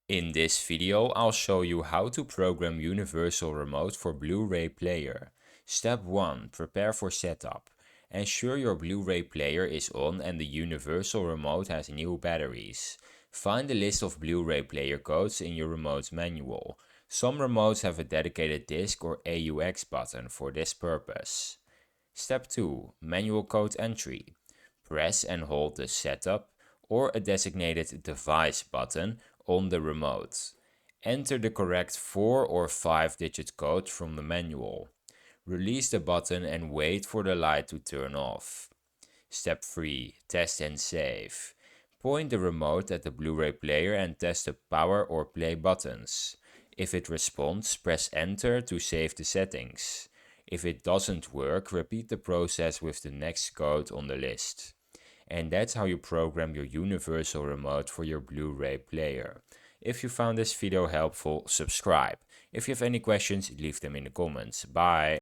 In this video, I'll show you how to program Universal Remote for Blu Ray player. Step 1. Prepare for setup. Ensure your Blu Ray player is on and the Universal Remote has new batteries. Find the list of Blu Ray player codes in your remote's manual. Some remotes have a dedicated disc or AUX button for this purpose. Step 2. Manual code entry. Press and hold the Setup or a designated Device button on the remote. Enter the correct 4 or 5-digit code from the manual. Release the button and wait for the light to turn off. Step 3. Test and save. Point the remote at the Blu Ray player and test the power or play buttons. If it responds, press enter to save the settings. If it doesn't work, repeat the process with the next code on the list. And that's how you program your universal remote for your Blu Ray player. If you found this video helpful, subscribe. If you have any questions, leave them in the comments. Bye!